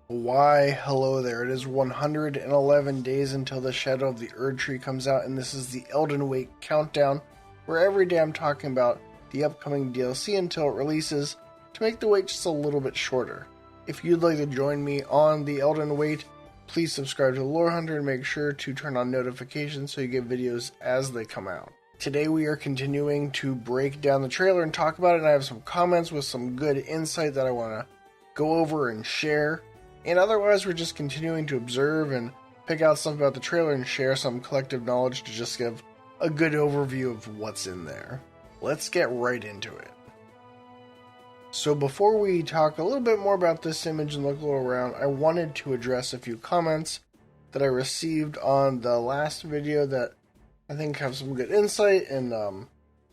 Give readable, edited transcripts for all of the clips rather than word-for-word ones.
Why, hello there. It is 111 days until the Shadow of the Erdtree comes out, and this is the Elden Wait countdown, where every day I'm talking about the upcoming DLC until it releases to make the wait just a little bit shorter. If you'd like to join me on the Elden Wait, please subscribe to the Lore Hunter and make sure to turn on notifications so you get videos as they come out. Today we are continuing to break down the trailer and talk about it, and I have some comments with some good insight that I want to go over and share. And otherwise, we're just continuing to observe and pick out stuff about the trailer and share some collective knowledge to just give a good overview of what's in there. Let's get right into it. So before we talk a little bit more about this image and look a little around, I wanted to address a few comments that I received on the last video that I think have some good insight and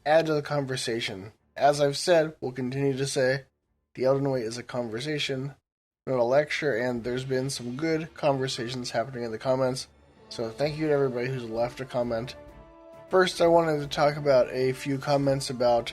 add to the conversation. As I've said, we'll continue to say, the Elden Wait is a conversation, not a lecture, and there's been some good conversations happening in the comments, so thank you to everybody who's left a comment. First, I wanted to talk about a few comments about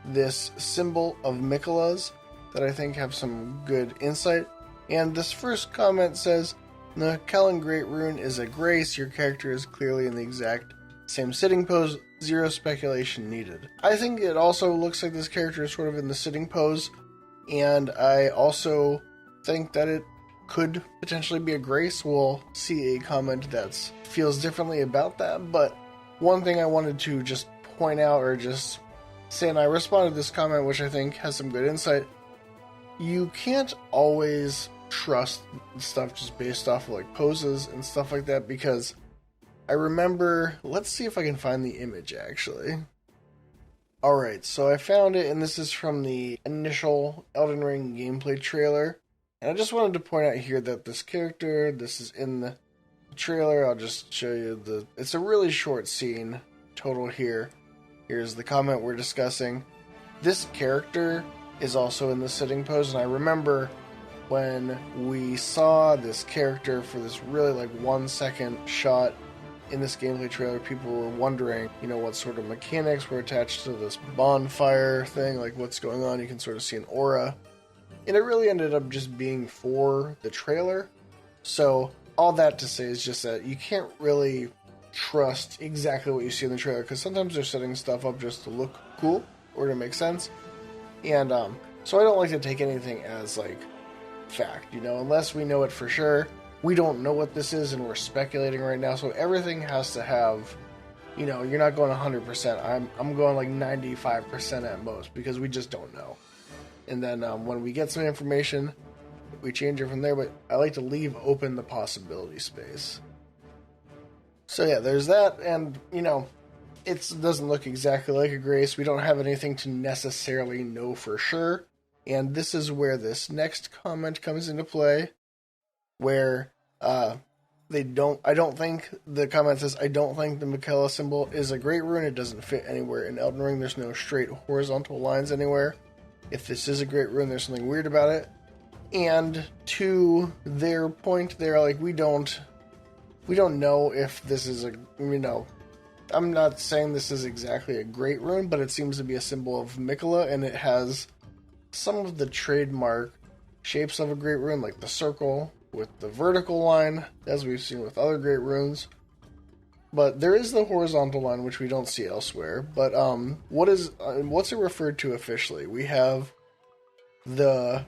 this symbol of Miquella's that I think have some good insight. And this first comment says, the Miquella Great Rune is a grace, your character is clearly in the exact same sitting pose, zero speculation needed. I think it also looks like this character is sort of in the sitting pose, and I also think that it could potentially be a grace. We'll see a comment that feels differently about that, but one thing I wanted to just point out or just say, and I responded to this comment which I think has some good insight, you can't always trust stuff just based off of like poses and stuff like that, because I remember, let's see if I can find the image actually. Alright, so I found it, and this is from the initial Elden Ring gameplay trailer. And I just wanted to point out here that this character, this is in the trailer. I'll just show you it's a really short scene total here. Here's the comment we're discussing. This character is also in the sitting pose, and I remember when we saw this character for this really like 1 second shot in this gameplay trailer, people were wondering, what sort of mechanics were attached to this bonfire thing, like what's going on. You can sort of see an aura. And it really ended up just being for the trailer. So all that to say is just that you can't really trust exactly what you see in the trailer, because sometimes they're setting stuff up just to look cool or to make sense. And so I don't like to take anything as like fact, unless we know it for sure. We don't know what this is and we're speculating right now, so everything has to have, you're not going 100%. I'm going like 95% at most, because we just don't know. And then when we get some information, we change it from there, but I like to leave open the possibility space. So yeah, there's that, and, it doesn't look exactly like a grace. We don't have anything to necessarily know for sure. And this is where this next comment comes into play, where I don't think the comment says, I don't think the Miquella symbol is a great rune. It doesn't fit anywhere in Elden Ring. There's no straight horizontal lines anywhere. If this is a great rune, there's something weird about it. And to their point, they're like, we don't know if this is I'm not saying this is exactly a great rune, but it seems to be a symbol of Miquella, and it has some of the trademark shapes of a great rune, like the circle with the vertical line, as we've seen with other great runes. But there is the horizontal line, which we don't see elsewhere. But what's it referred to officially? We have the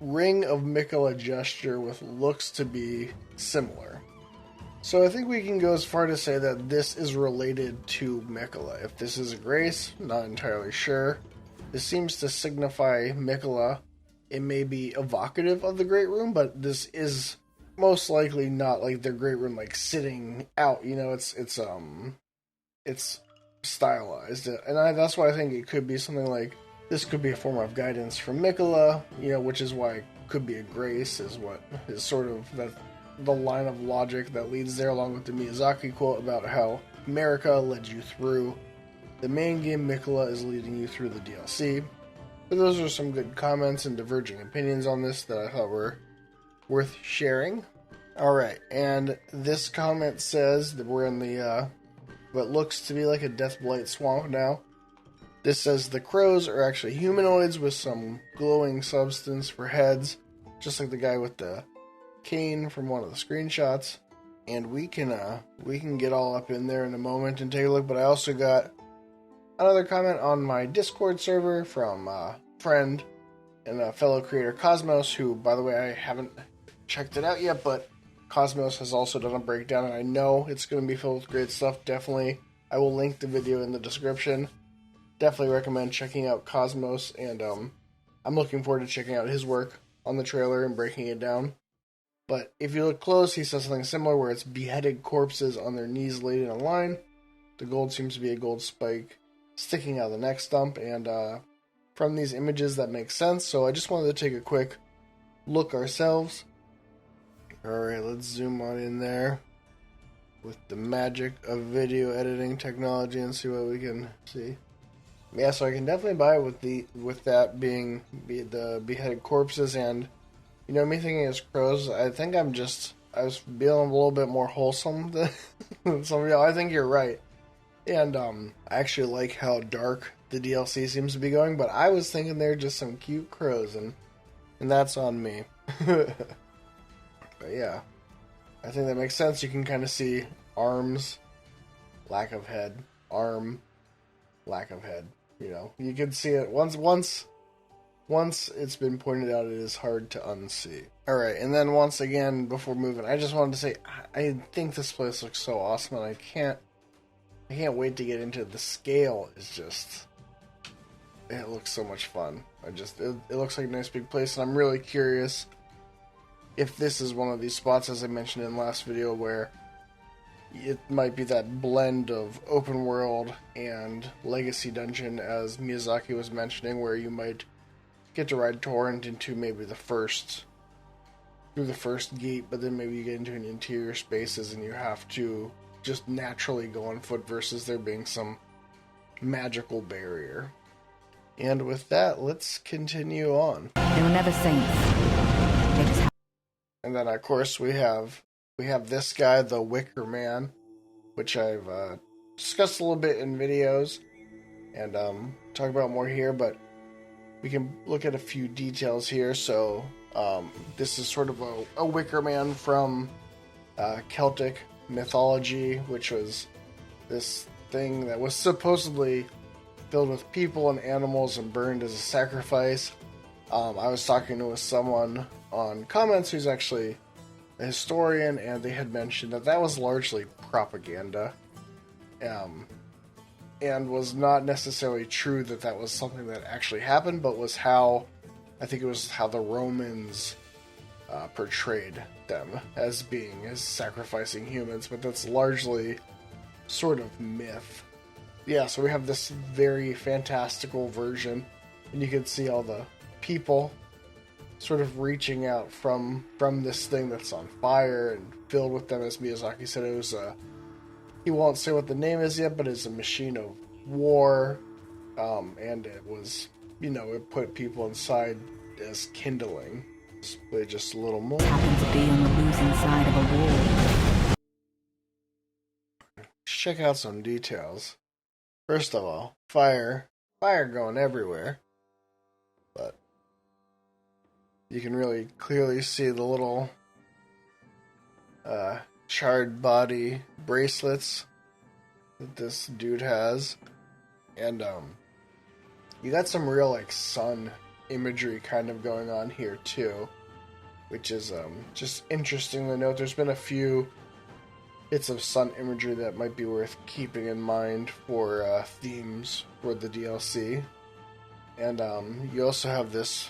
Ring of Miquella gesture, with looks to be similar. So I think we can go as far to say that this is related to Miquella. If this is a grace, not entirely sure. This seems to signify Miquella. It may be evocative of the Great Rune, but this is most likely not like their Great Rune like sitting out. It's stylized, and that's why I think it could be something like this. Could be a form of guidance from Miquella, which is why it could be a grace. Is what is sort of the line of logic that leads there, along with the Miyazaki quote about how America led you through the main game, Miquella is leading you through the DLC. But those are some good comments and diverging opinions on this that I thought were worth sharing. Alright, and this comment says that we're in the what looks to be like a Deathblight swamp now. This says the crows are actually humanoids with some glowing substance for heads. just like the guy with the cane from one of the screenshots. And we can get all up in there in a moment and take a look. But I also got another comment on my Discord server from a friend and a fellow creator, Cosmos, who, by the way, I haven't checked it out yet, but Cosmos has also done a breakdown, and I know it's going to be filled with great stuff. Definitely, I will link the video in the description. Definitely recommend checking out Cosmos, and I'm looking forward to checking out his work on the trailer and breaking it down. But if you look close, he says something similar where it's beheaded corpses on their knees laid in a line. The gold seems to be a gold spike sticking out of the neck stump, and from these images that makes sense. So I just wanted to take a quick look ourselves. Alright, let's zoom on in there with the magic of video editing technology and see what we can see. Yeah, so I can definitely buy it with that being the beheaded corpses, and you know, me thinking as crows, I think I was feeling a little bit more wholesome than some of y'all. I think you're right. And I actually like how dark the DLC seems to be going, but I was thinking they're just some cute crows, and that's on me. But yeah, I think that makes sense. You can kind of see arms, lack of head, arm, lack of head. You know, you can see it once it's been pointed out, it is hard to unsee. Alright, and then once again, before moving, I just wanted to say, I think this place looks so awesome, and I can't wait to get into it. The scale is just, it looks so much fun. It looks like a nice big place, and I'm really curious if this is one of these spots, as I mentioned in the last video, where it might be that blend of open world and legacy dungeon, as Miyazaki was mentioning, where you might get to ride Torrent into maybe through the first gate, but then maybe you get into an interior spaces and you have to just naturally go on foot versus there being some magical barrier. And with that, let's continue on. They were never saints. And then of course we have this guy, the Wicker Man, which I've discussed a little bit in videos and talk about more here, but we can look at a few details here. So this is sort of a Wicker Man from Celtic mythology, which was this thing that was supposedly filled with people and animals and burned as a sacrifice. I was talking with someone on comments who's actually a historian, and they had mentioned that was largely propaganda. And was not necessarily true that was something that actually happened, but was how the Romans portrayed them as sacrificing humans, but that's largely sort of myth. Yeah, so we have this very fantastical version, and you can see all the people sort of reaching out from this thing that's on fire and filled with them, as Miyazaki said. It was he won't say what the name is yet, but it's a machine of war, and it was, it put people inside as kindling. Let's play just a little more. Happened to be on the losing side of a war. Let's check out some details. First of all, fire going everywhere, but you can really clearly see the little charred body bracelets that this dude has, and you got some real sun imagery kind of going on here too, which is just interesting to note. There's been a few bits of sun imagery that might be worth keeping in mind for themes for the DLC. And you also have this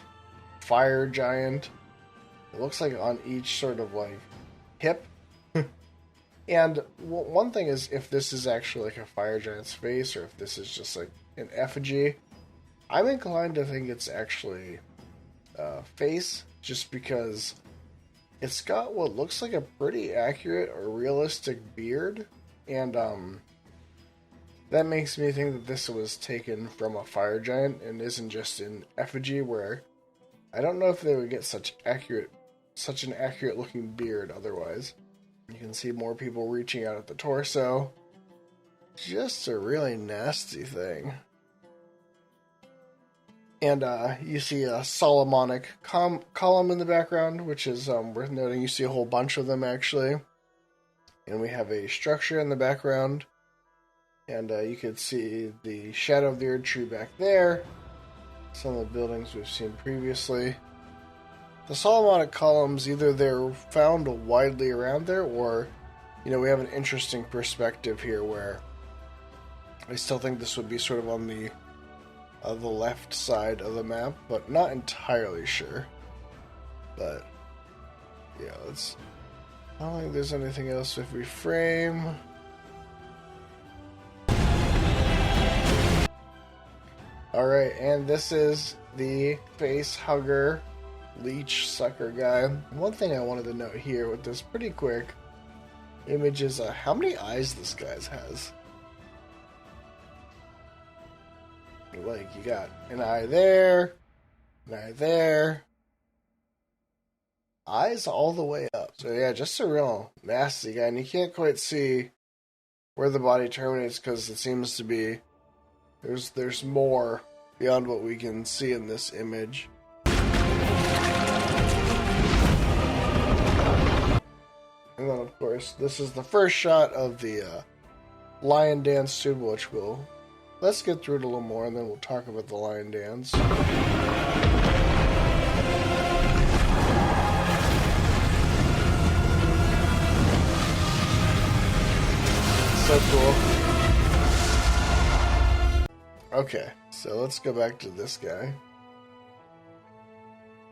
fire giant. It looks like on each sort of hip. And one thing is if this is actually a fire giant's face or if this is just an effigy. I'm inclined to think it's actually face, just because it's got what looks like a pretty accurate or realistic beard, and that makes me think that this was taken from a fire giant and isn't just an effigy, where I don't know if they would get such an accurate looking beard otherwise. You can see more people reaching out at the torso. Just a really nasty thing. And you see a Solomonic column in the background, which is worth noting. You see a whole bunch of them, actually. And we have a structure in the background. And you can see the shadow of the Erdtree back there. Some of the buildings we've seen previously. The Solomonic columns, either they're found widely around there, or, you know, we have an interesting perspective here where I still think this would be sort of on the left side of the map, but not entirely sure. But yeah, I don't think there's anything else if we frame. Alright, and this is the face hugger leech sucker guy. One thing I wanted to note here with this pretty quick image is how many eyes this guy has. Like, you got an eye there, an eye there, eyes all the way up. So yeah, just a real nasty guy, and you can't quite see where the body terminates because it seems to be there's more beyond what we can see in this image. And then, of course, this is the first shot of the lion dance tube, which let's get through it a little more, and then we'll talk about the lion dance. So cool. Okay, so let's go back to this guy.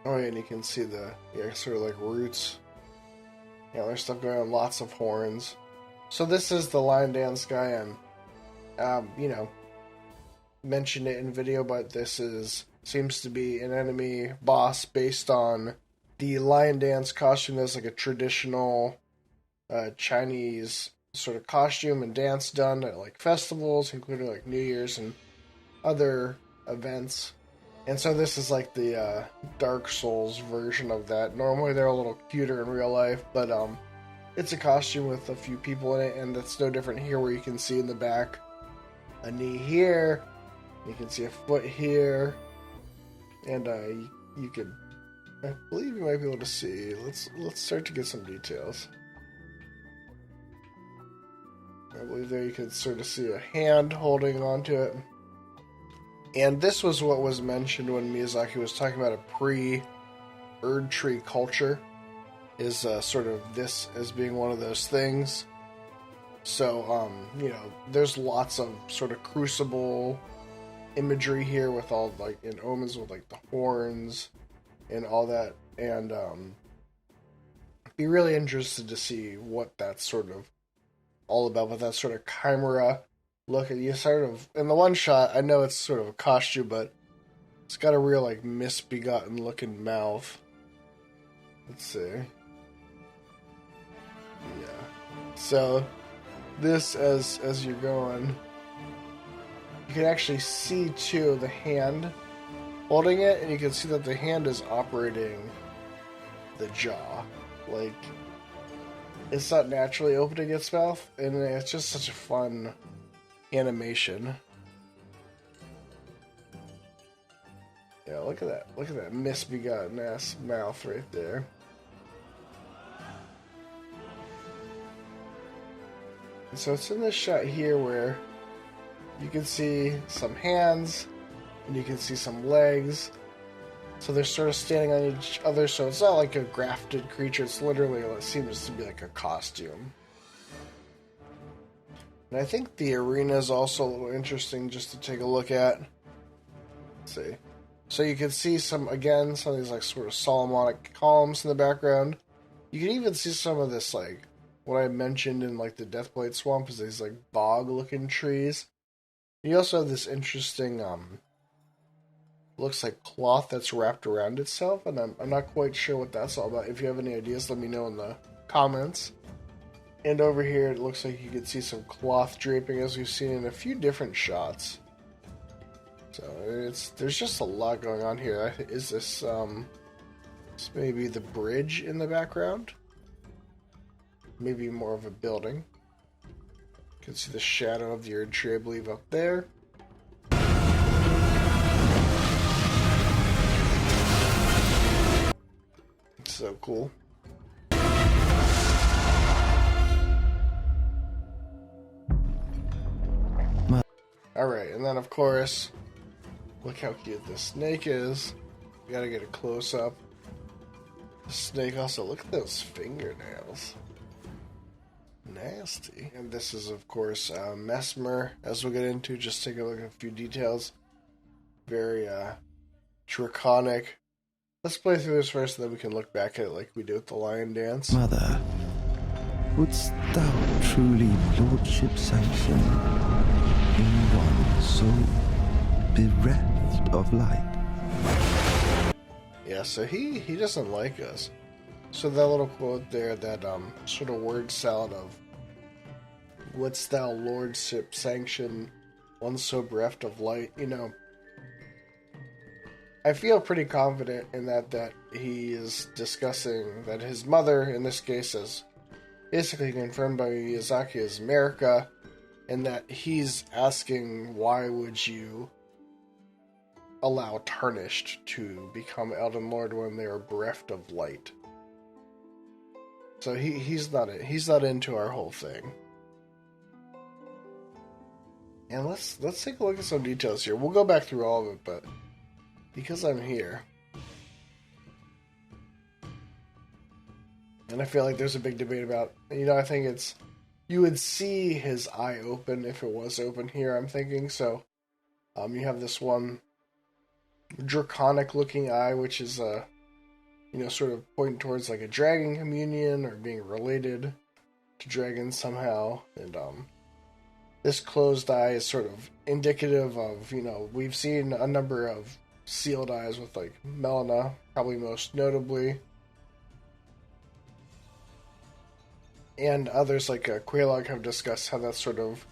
Oh, yeah, and you can see the sort of like roots. Yeah, there's stuff going on, lots of horns. So this is the lion dance guy, and you know, mentioned it in video, but this seems to be an enemy boss based on the lion dance costume. There's like a traditional Chinese sort of costume and dance done at like festivals, including like New Year's and other events. And so this is like the Dark Souls version of that. Normally they're a little cuter in real life, but it's a costume with a few people in it, and that's no different here, where you can see in the back a knee here, you can see a foot here, and you could, I believe you might be able to see. Let's start to get some details. I believe there you can sort of see a hand holding onto it. And this was what was mentioned when Miyazaki was talking about a pre-Erdtree culture, is sort of this as being one of those things. So, you know, there's lots of sort of crucible imagery here with all, like, in omens with, like, the horns and all that. And, be really interested to see what that's sort of all about, with that sort of chimera look at you. Sort of, in the one shot, I know it's sort of a costume, but it's got a real, like, misbegotten looking mouth. Let's see. Yeah. So, this, as you're going, you can actually see, too, the hand holding it, and you can see that the hand is operating the jaw. Like, it's not naturally opening its mouth, and it's just such a fun animation. Yeah, look at that. Look at that misbegotten ass mouth right there. And so it's in this shot here where you can see some hands and you can see some legs. So they're sort of standing on each other, so it's not like a grafted creature, it's literally, it seems to be like a costume. And I think the arena is also a little interesting just to take a look at. Let's see. So you can see some of these like sort of Solomonic columns in the background. You can even see some of this, like, what I mentioned in like the Deathblade Swamp is these like bog looking trees. You also have this interesting looks like cloth that's wrapped around itself, and I'm not quite sure what that's all about. If you have any ideas, let me know in the comments. And over here, it looks like you can see some cloth draping, as we've seen in a few different shots. So there's just a lot going on here. Is this maybe the bridge in the background? Maybe more of a building. You can see the shadow of the Erdtree, I believe, up there. So cool. Alright, and then of course, look how cute this snake is. We gotta get a close up. The snake also, look at those fingernails. Nasty. And this is of course Messmer, as we'll get into. Just take a look at a few details. Very draconic. Let's play through this first, and then we can look back at it like we do with the lion dance. Mother, wouldst thou truly lordship sanction in one so bereft of light? Yeah, so he doesn't like us. So that little quote there, that sort of word salad of wouldst thou lordship sanction one so bereft of light, you know, I feel pretty confident in that he is discussing that his mother, in this case, is basically confirmed by Miyazaki as America, and that he's asking, why would you allow Tarnished to become Elden Lord when they are bereft of light? So he's not into our whole thing. And let's take a look at some details here. We'll go back through all of it, but because I'm here, and I feel like there's a big debate about, you know, I think it's, you would see his eye open if it was open here, I'm thinking. So you have this one draconic looking eye, which is you know, sort of pointing towards like a dragon communion or being related to dragons somehow. And this closed eye is sort of indicative of, you know, we've seen a number of sealed eyes with like Melina, probably most notably, and others like Quaylog have discussed how that sort of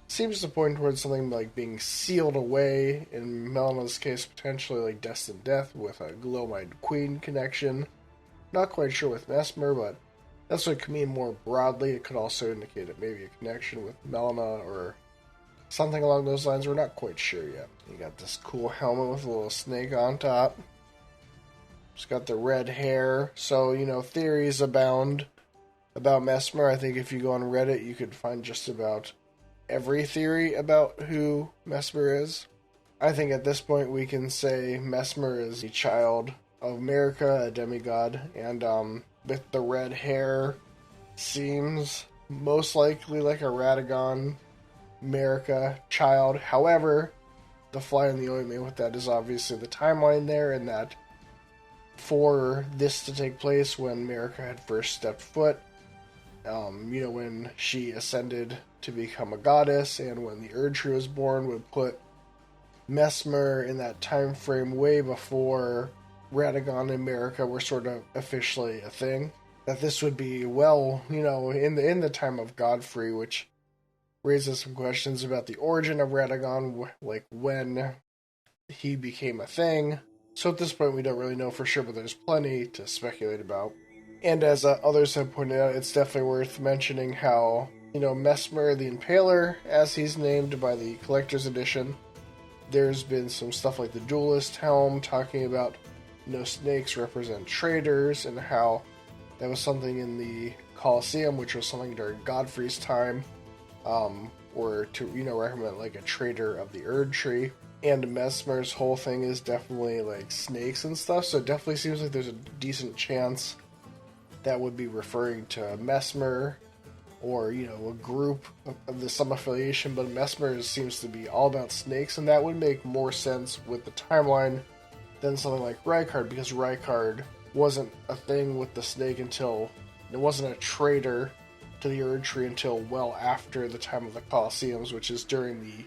seems to point towards something like being sealed away, in Melina's case potentially like destined death with a glow-eyed queen connection. Not quite sure with Messmer, but that's what it could mean more broadly. It could also indicate it maybe a connection with Melina or something along those lines. We're not quite sure yet. You got this cool helmet with a little snake on top. It's got the red hair. So, you know, theories abound about Messmer. I think if you go on Reddit, you could find just about every theory about who Messmer is. I think at this point we can say Messmer is a child of America, a demigod, and with the red hair, seems most likely like a Radagon America child. However, the fly in the ointment with that is obviously the timeline there, and that for this to take place when America had first stepped foot, you know, when she ascended to become a goddess, and when the Erdtree was born, would put Messmer in that time frame way before Radagon and America were sort of officially a thing. That this would be, well, you know, in the time of Godfrey, which raises some questions about the origin of Radagon, like when he became a thing. So at this point we don't really know for sure, but there's plenty to speculate about. And as others have pointed out, it's definitely worth mentioning how, you know, Messmer the Impaler, as he's named by the Collector's Edition, there's been some stuff like the Duelist Helm talking about, you know, snakes represent traitors, and how that was something in the Colosseum, which was something during Godfrey's time, or to, you know, recommend like a traitor of the Erdtree. And Messmer's whole thing is definitely like snakes and stuff, so it definitely seems like there's a decent chance that would be referring to Messmer, or, you know, a group of some affiliation, but Messmer seems to be all about snakes, and that would make more sense with the timeline than something like Rykard, because Rykard wasn't a thing with the snake until, it wasn't a traitor to the Erdtree until well after the time of the Colosseums, which is during the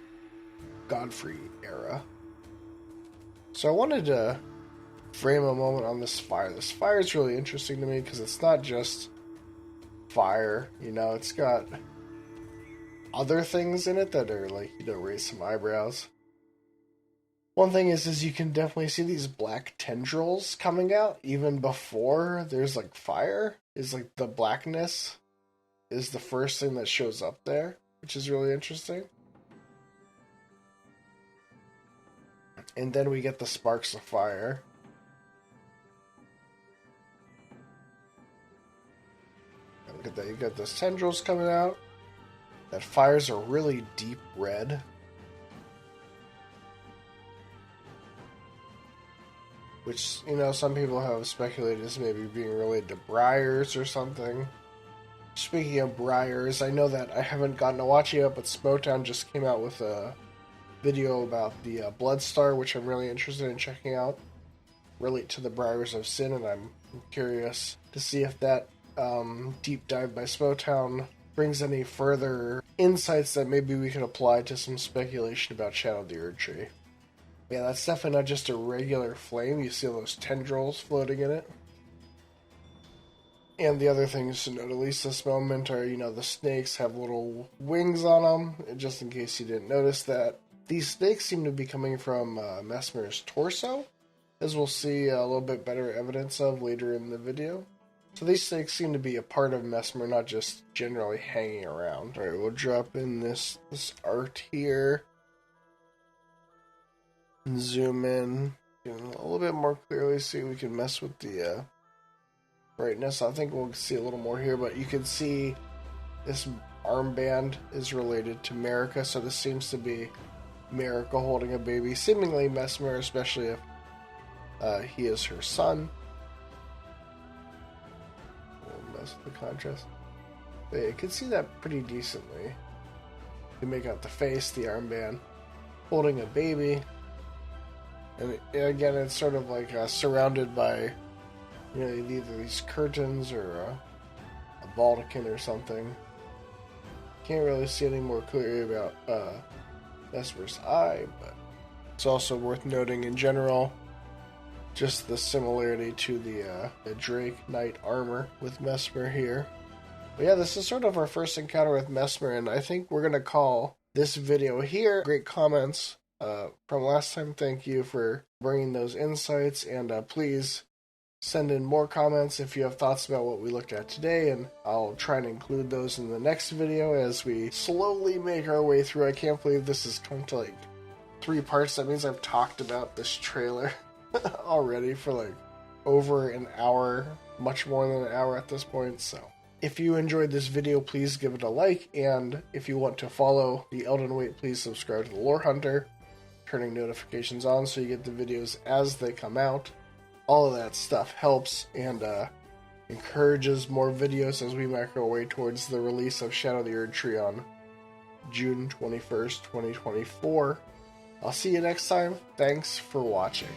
Godfrey era. So I wanted to frame a moment on this fire. This fire is really interesting to me because it's not just fire, you know, it's got other things in it that are like, you know, raise some eyebrows. One thing is you can definitely see these black tendrils coming out even before there's like fire. Is like the blackness is the first thing that shows up there, which is really interesting. And then we get the sparks of fire. Look at that, you got those tendrils coming out. That fire's a really deep red. Which, you know, some people have speculated as maybe being related to briars or something. Speaking of briars, I know that I haven't gotten to watch it yet, but Smoketown just came out with a video about the Bloodstar, which I'm really interested in checking out. Relate to the Briars of Sin, and I'm curious to see if that deep dive by Smoketown brings any further insights that maybe we can apply to some speculation about Shadow of the Erdtree. Yeah, that's definitely not just a regular flame. You see those tendrils floating in it. And the other things to note, at least this moment, are, you know, the snakes have little wings on them, just in case you didn't notice that. These snakes seem to be coming from Messmer's torso, as we'll see a little bit better evidence of later in the video. So these snakes seem to be a part of Messmer, not just generally hanging around. Alright, we'll drop in this art here. And zoom in. A little bit more clearly, see if we can mess with the brightness. I think we'll see a little more here, but you can see this armband is related to Marika, so this seems to be Marika holding a baby, seemingly Messmer, especially if he is her son. We'll mess with the contrast. But you can see that pretty decently. You can make out the face, the armband, holding a baby. And again, it's sort of like surrounded by, you know, either these curtains or a baldachin or something. Can't really see any more clearly about Messmer's eye, but it's also worth noting in general just the similarity to the Drake Knight armor with Messmer here. But yeah, this is sort of our first encounter with Messmer, and I think we're going to call this video here. Great comments from last time. Thank you for bringing those insights, and please send in more comments if you have thoughts about what we looked at today, and I'll try and include those in the next video as we slowly make our way through. I can't believe this has come to like 3 parts. That means I've talked about this trailer already for like over an hour, much more than an hour at this point. So if you enjoyed this video, please give it a like, and if you want to follow the Elden Wait, please subscribe to the Lore Hunter, turning notifications on so you get the videos as they come out. All of that stuff helps and encourages more videos as we make our way towards the release of Shadow of the Erdtree on June 21st, 2024. I'll see you next time. Thanks for watching.